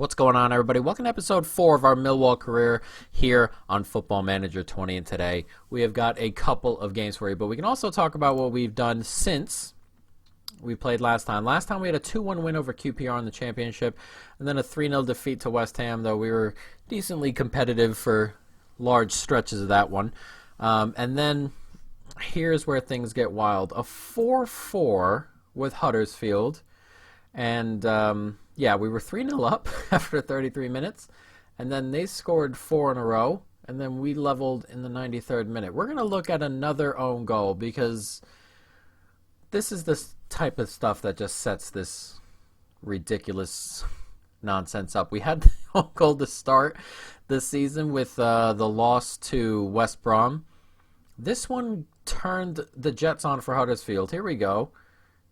What's going on, everybody? Welcome to episode 4 of our Millwall career here on Football Manager 20. And today we have got a couple of games for you, but we can also talk about what we've done since we played last time. Last time we had a 2-1 win over QPR in the championship, and then a 3-0 defeat to West Ham, though we were decently competitive for large stretches of that one. And then here's where things get wild. A 4-4 with Huddersfield, and yeah, we were 3-0 up after 33 minutes, and then they scored 4 in a row, and then we leveled in the 93rd minute. We're going to look at another own goal because this is the type of stuff that just sets this ridiculous nonsense up. We had the own goal to start this season with the loss to West Brom. This one turned the Jets on for Huddersfield. Here we go.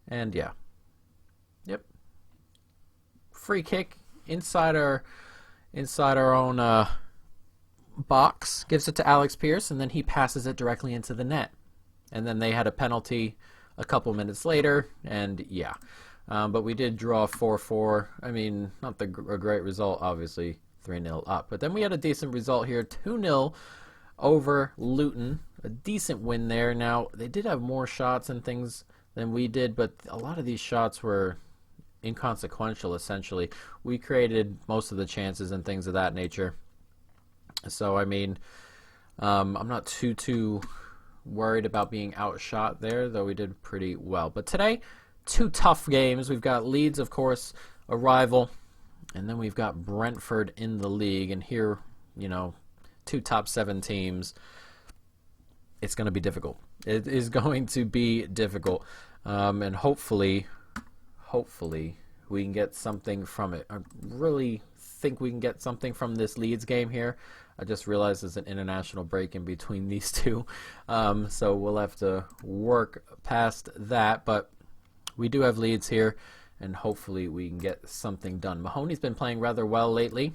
And yeah. Yep. Free kick inside our own box. Gives it to Alex Pearce, and then he passes it directly into the net. And then they had a penalty a couple minutes later, and yeah. But we did draw 4-4. I mean, not a great result, obviously, 3-0 up. But then we had a decent result here, 2-0 over Luton. A decent win there. Now, they did have more shots and things than we did, but a lot of these shots were inconsequential, essentially. We created most of the chances and things of that nature. So, I mean, I'm not too worried about being outshot there, though we did pretty well. But today, 2 tough games. We've got Leeds, of course, a rival, and then we've got Brentford in the league. And here, 2 top 7 teams. It's going to be difficult. It is going to be difficult. And hopefully we can get something from it. I really think we can get something from this Leeds game here. I just realized there's an international break in between these two. So we'll have to work past that. But we do have Leeds here, and hopefully we can get something done. Mahoney's been playing rather well lately.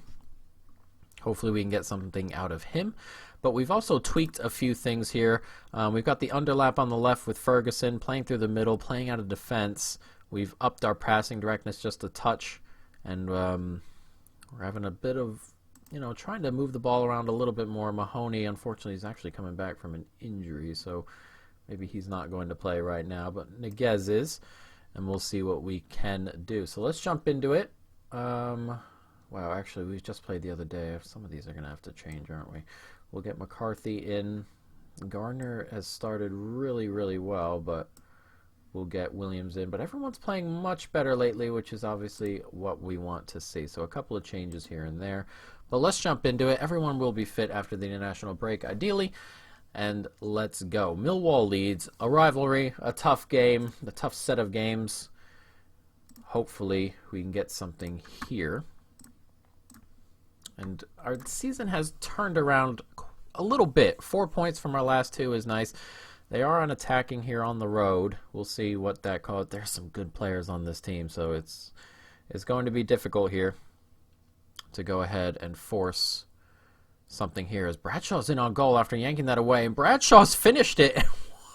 Hopefully we can get something out of him. But we've also tweaked a few things here. We've got the underlap on the left with Ferguson playing through the middle, playing out of defense. We've upped our passing directness just a touch. And we're having a bit of, trying to move the ball around a little bit more. Mahoney, unfortunately, is actually coming back from an injury. So maybe he's not going to play right now. But Niguez is. And we'll see what we can do. So let's jump into it. Wow, actually, we just played the other day. Some of these are going to have to change, aren't we? We'll get McCarthy in. Garner has started really, really well, but we'll get Williams in. But everyone's playing much better lately, which is obviously what we want to see. So a couple of changes here and there. But let's jump into it. Everyone will be fit after the international break, ideally. And let's go. Millwall Leeds, a rivalry, a tough game, a tough set of games. Hopefully we can get something here. And our season has turned around a little bit. 4 points from our last 2 is nice. They are on attacking here on the road. We'll see what that calls. There's some good players on this team, so it's going to be difficult here to go ahead and force something here. As Bradshaw's in on goal after yanking that away, and Bradshaw's finished it.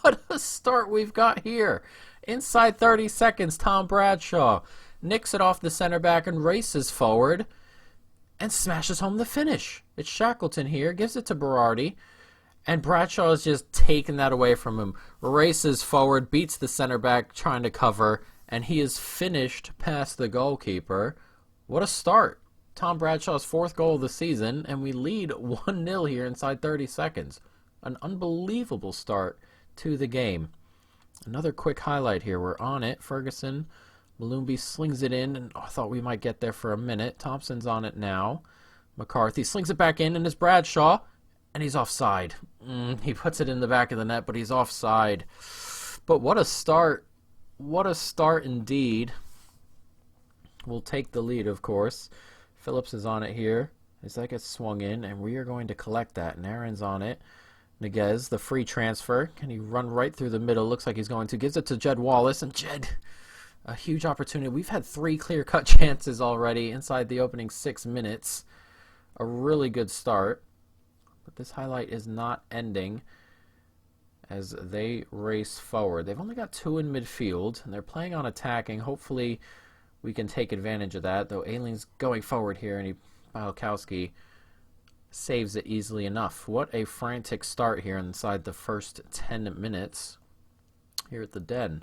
What a start we've got here. Inside 30 seconds, Tom Bradshaw nicks it off the center back and races forward and smashes home the finish. It's Shackleton here, gives it to Berardi, and Bradshaw is just taking that away from him. Races forward, beats the center back trying to cover, and he is finished past the goalkeeper. What a start. Tom Bradshaw's 4th goal of the season, and we lead 1-0 here inside 30 seconds. An unbelievable start to the game. Another quick highlight here. We're on it. Ferguson, Malumbi slings it in, and I thought we might get there for a minute. Thompson's on it now. McCarthy slings it back in, and it's Bradshaw, and he's offside. He puts it in the back of the net, but he's offside. But what a start. What a start indeed. We'll take the lead, of course. Phillips is on it here as that gets swung in, and we are going to collect that. And Aaron's on it. Niguez, the free transfer. Can he run right through the middle? Looks like he's going to. Gives it to Jed Wallace, and Jed, a huge opportunity. We've had 3 clear-cut chances already inside the opening 6 minutes. A really good start. But this highlight is not ending as they race forward. They've only got 2 in midfield, and they're playing on attacking. Hopefully we can take advantage of that, though Ailing's going forward here, and Bialkowski saves it easily enough. What a frantic start here inside the first 10 minutes here at the Den.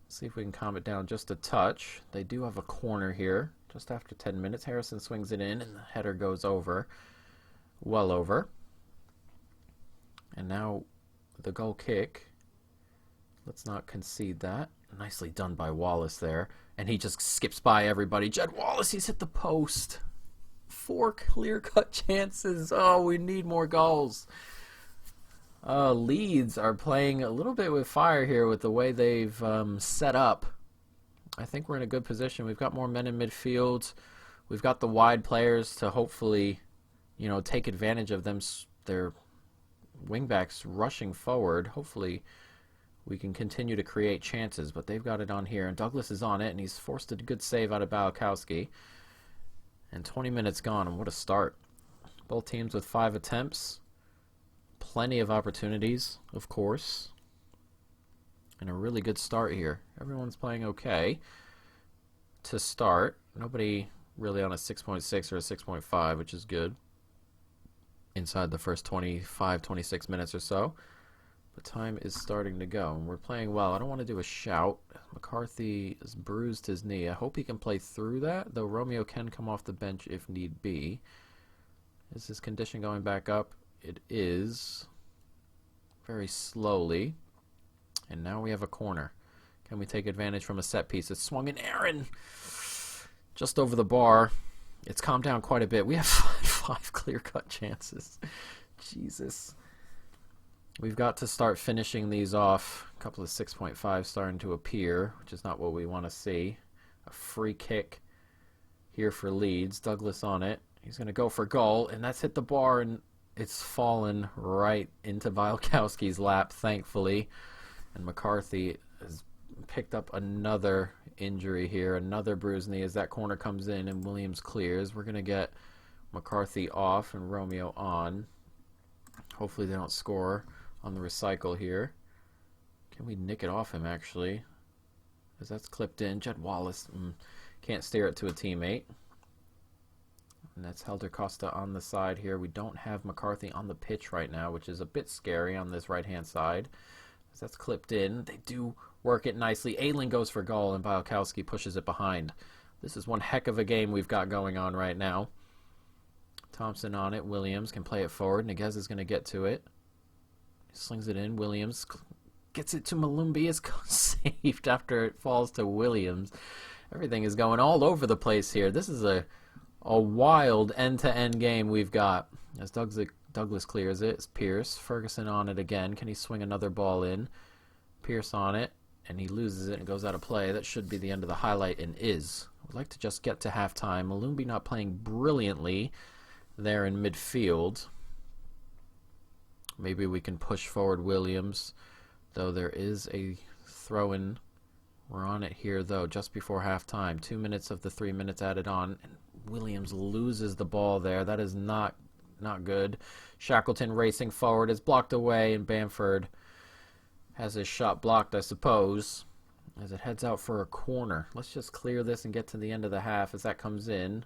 See if we can calm it down just a touch. They do have a corner here just after 10 minutes. Harrison swings it in, and the header goes over. Well over. And now the goal kick. Let's not concede that. Nicely done by Wallace there. And he just skips by everybody. Jed Wallace, he's hit the post. 4 clear-cut chances. Oh, we need more goals. Leeds are playing a little bit with fire here with the way they've set up. I think we're in a good position. We've got more men in midfield. We've got the wide players to hopefully, take advantage of them. Their wingbacks rushing forward. Hopefully we can continue to create chances, but they've got it on here. And Douglas is on it, and he's forced a good save out of Bialkowski. And 20 minutes gone, and what a start. Both teams with 5 attempts. Plenty of opportunities, of course. And a really good start here. Everyone's playing okay to start. Nobody really on a 6.6 or a 6.5, which is good. Inside the first 25, 26 minutes or so. But time is starting to go, and we're playing well. I don't want to do a shout. McCarthy has bruised his knee. I hope he can play through that, though Romeo can come off the bench if need be. Is his condition going back up? It is. Very slowly. And now we have a corner. Can we take advantage from a set piece? It's swung in Aaron. Just over the bar. It's calmed down quite a bit. We have 5 clear-cut chances. Jesus. We've got to start finishing these off. A couple of 6.5 starting to appear, which is not what we want to see. A free kick here for Leeds. Douglas on it. He's going to go for goal, and that's hit the bar, and it's fallen right into Bialkowski's lap, thankfully. And McCarthy has picked up another injury here, another bruised knee as that corner comes in and Williams clears. We're going to get McCarthy off and Romeo on. Hopefully they don't score on the recycle here. Can we nick it off him, actually? As that's clipped in. Jed Wallace can't steer it to a teammate. And that's Helder Costa on the side here. We don't have McCarthy on the pitch right now, which is a bit scary on this right-hand side. As that's clipped in. They do work it nicely. Ailing goes for goal, and Bialkowski pushes it behind. This is one heck of a game we've got going on right now. Thompson on it. Williams can play it forward. Niguez is going to get to it. He slings it in. Williams gets it to Malumbi. It's saved after it falls to Williams. Everything is going all over the place here. This is a wild end-to-end game we've got. As Douglas clears it, it's Pierce. Ferguson on it again. Can he swing another ball in? Pierce on it, and he loses it and goes out of play. That should be the end of the highlight, and is. I would like to just get to halftime. Malumbi not playing brilliantly there in midfield. Maybe we can push forward Williams, though there is a throw-in. We're on it here, though, just before halftime. 2 minutes of the 3 minutes added on, and Williams loses the ball there. That is not good. Shackleton racing forward is blocked away, and Bamford has his shot blocked, I suppose, as it heads out for a corner. Let's just clear this and get to the end of the half as that comes in.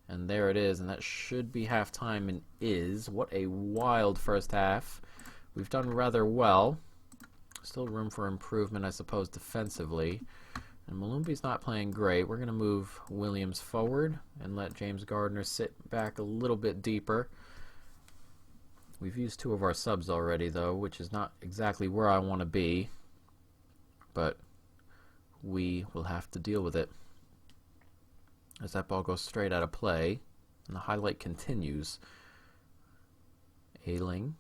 And there it is, and that should be halftime, and is. What a wild first half. We've done rather well. Still room for improvement, I suppose, defensively. And Malumbi's not playing great. We're going to move Williams forward and let James Gardner sit back a little bit deeper. We've used 2 of our subs already, though, which is not exactly where I want to be. But we will have to deal with it. As that ball goes straight out of play, and the highlight continues. Ailing,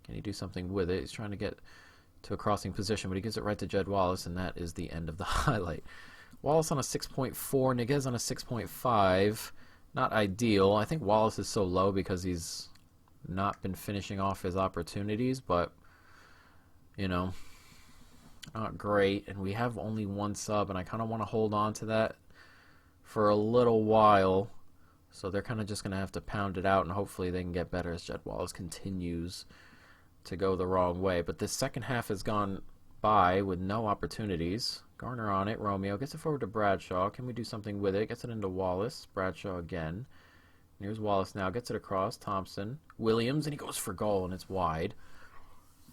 can he do something with it? He's trying to get to a crossing position, but he gives it right to Jed Wallace, and that is the end of the highlight. Wallace on a 6.4, Niguez on a 6.5. Not ideal. I think Wallace is so low because he's not been finishing off his opportunities, but, not great. And we have only 1 sub, and I kind of want to hold on to that for a little while, so they're kind of just going to have to pound it out, and hopefully they can get better as Jed Wallace continues to go the wrong way. But this second half has gone by with no opportunities. Garner on it. Romeo gets it forward to Bradshaw. Can we do something with it? Gets it into Wallace. Bradshaw again. Here's Wallace now. Gets it across. Thompson. Williams, and he goes for goal, and it's wide.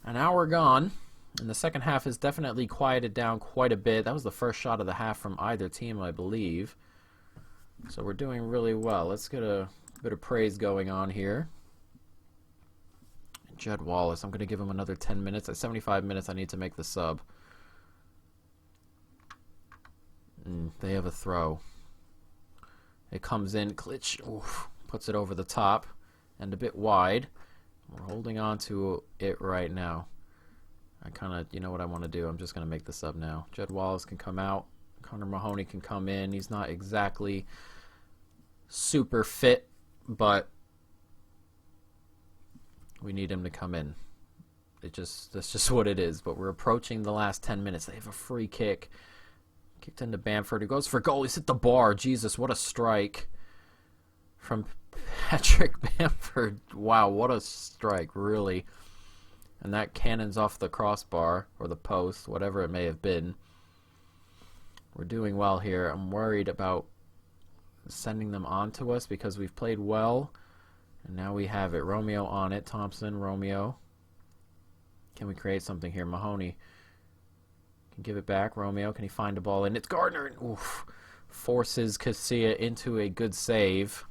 An hour gone, and the second half has definitely quieted down quite a bit. That was the first shot of the half from either team, I believe. So we're doing really well. Let's get a bit of praise going on here. Jed Wallace, I'm going to give him another 10 minutes. At 75 minutes, I need to make the sub. They have a throw. It comes in. Klitsch puts it over the top and a bit wide. We're holding on to it right now. I kind of, you know what I want to do? I'm just going to make the sub now. Jed Wallace can come out. Connor Mahoney can come in. He's not exactly super fit, but we need him to come in. That's just what it is. But we're approaching the last 10 minutes. They have a free kick. Kicked into Bamford, who goes for goal. He's hit the bar. Jesus, what a strike from Patrick Bamford. Wow, what a strike, really. And that cannons off the crossbar, or the post, whatever it may have been. We're doing well here. I'm worried about sending them on to us because we've played well. And now we have it. Romeo on it. Thompson, Romeo. Can we create something here? Mahoney can give it back. Romeo, can he find a ball? And it's Gardner. Oof. Forces Casilla into a good save.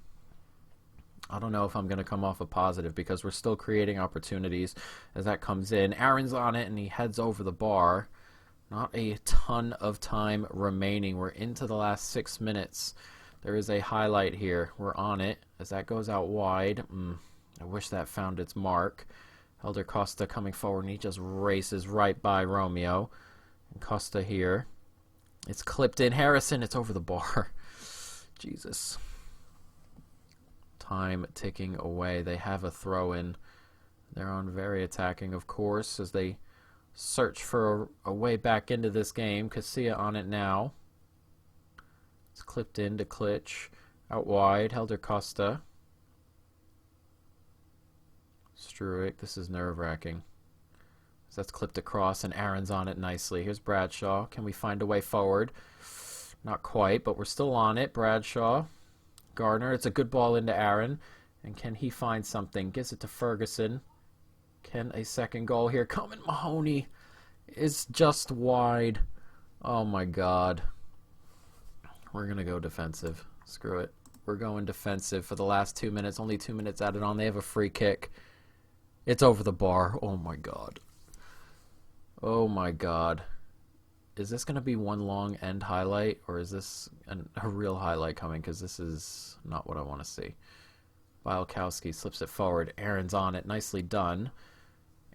I don't know if I'm going to come off a positive because we're still creating opportunities as that comes in. Aaron's on it, and he heads over the bar. Not a ton of time remaining. We're into the last 6 minutes. There is a highlight here. We're on it as that goes out wide. I wish that found its mark. Helder Costa coming forward, and he just races right by Romeo. And Costa here. It's clipped in. Harrison, it's over the bar. Jesus. Time ticking away. They have a throw-in. They're on very attacking, of course, as they search for a way back into this game. Casilla on it now. It's clipped in to Klitsch. Out wide, Helder Costa. Struick, this is nerve-wracking. So that's clipped across, and Aaron's on it nicely. Here's Bradshaw. Can we find a way forward? Not quite, but we're still on it. Bradshaw. Gardner. It's a good ball into Aaron. And can he find something? Gives it to Ferguson. Can a second goal here come in? Mahoney is just wide. Oh, my God. We're going to go defensive. Screw it. We're going defensive for the last 2 minutes. Only 2 minutes added on. They have a free kick. It's over the bar. Oh, my God. Oh, my God. Is this going to be one long end highlight, or is this a real highlight coming? Because this is not what I want to see. Bielkowski slips it forward. Aaron's on it. Nicely done.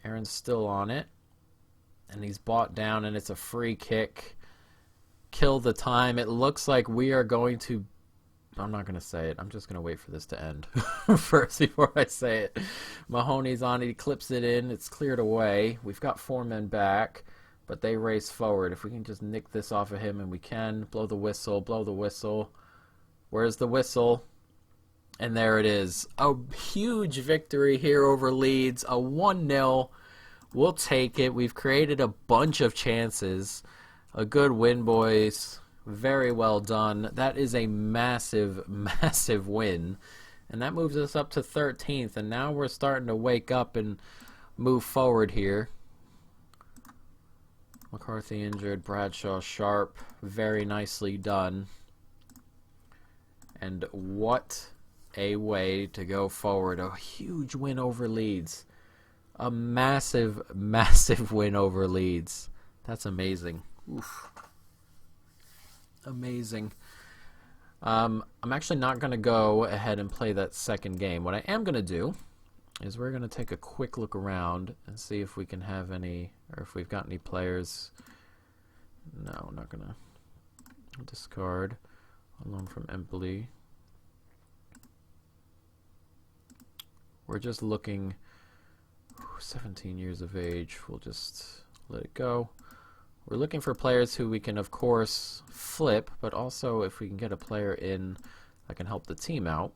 Aaron's still on it. And he's brought down, and it's a free kick. Kill the time. It looks like we are going to... I'm not going to say it. I'm just going to wait for this to end first before I say it. Mahoney's on it. He clips it in. It's cleared away. We've got 4 men back, but they race forward. If we can just nick this off of him, and we can. Blow the whistle. Blow the whistle. Where's the whistle? And there it is. A huge victory here over Leeds. A 1-0. We'll take it. We've created a bunch of chances. A good win, boys. Very well done. That is a massive, massive win. And that moves us up to 13th. And now we're starting to wake up and move forward here. McCarthy injured. Bradshaw sharp. Very nicely done. And what a way to go forward. A huge win over Leeds. A massive, massive win over Leeds. That's amazing. Oof. Amazing. I'm actually not going to go ahead and play that second game. What I am going to do is we're going to take a quick look around and see if we can have any, or if we've got any players. No, I'm not going to discard. On loan from Empoli. We're just looking, 17 years of age. We'll just let it go. We're looking for players who we can, of course, flip, but also if we can get a player in that can help the team out,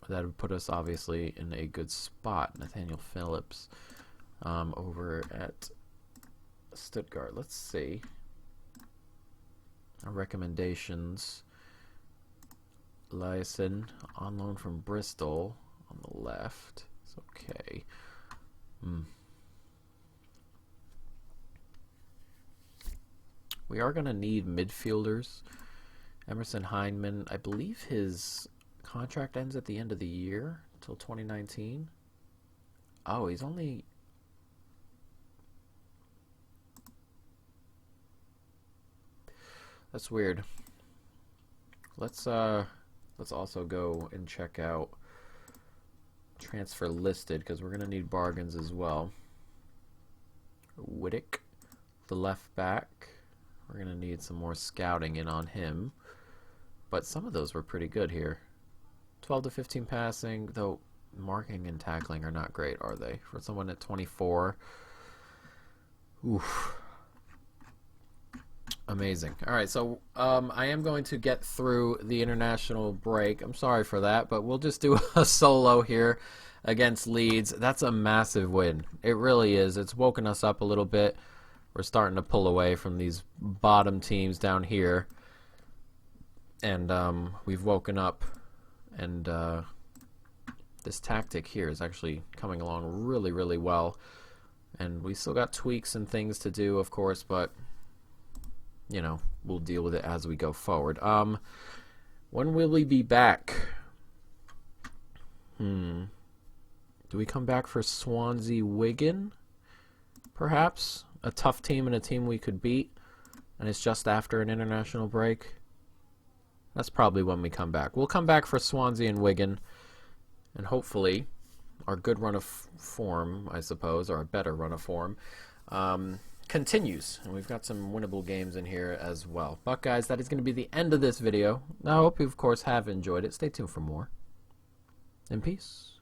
that would put us obviously in a good spot. Nathaniel Phillips over at Stuttgart. Let's see. Our recommendations. Lyson on loan from Bristol on the left. It's okay. We are going to need midfielders. Emerson Heinemann, I believe his contract ends at the end of the year, till 2019. Oh, he's only... That's weird. Let's also go and check out transfer listed, because we're going to need bargains as well. Whittick, the left back. We're going to need some more scouting in on him. But some of those were pretty good here. 12 to 15 passing, though marking and tackling are not great, are they? For someone at 24. Oof. Amazing. All right, so I am going to get through the international break. I'm sorry for that, but we'll just do a solo here against Leeds. That's a massive win. It really is. It's woken us up a little bit. We're starting to pull away from these bottom teams down here. And we've woken up. And this tactic here is actually coming along really, really well. And we still got tweaks and things to do, of course, but... you know, we'll deal with it as we go forward. When will we be back? Do we come back for Swansea Wigan? Perhaps? A tough team and a team we could beat. And it's just after an international break. That's probably when we come back. We'll come back for Swansea and Wigan. And hopefully, our good run of form, I suppose, or a better run of form, continues, and we've got some winnable games in here as well. But guys, that is going to be the end of this video. I hope you, of course, have enjoyed it. Stay tuned for more. In peace.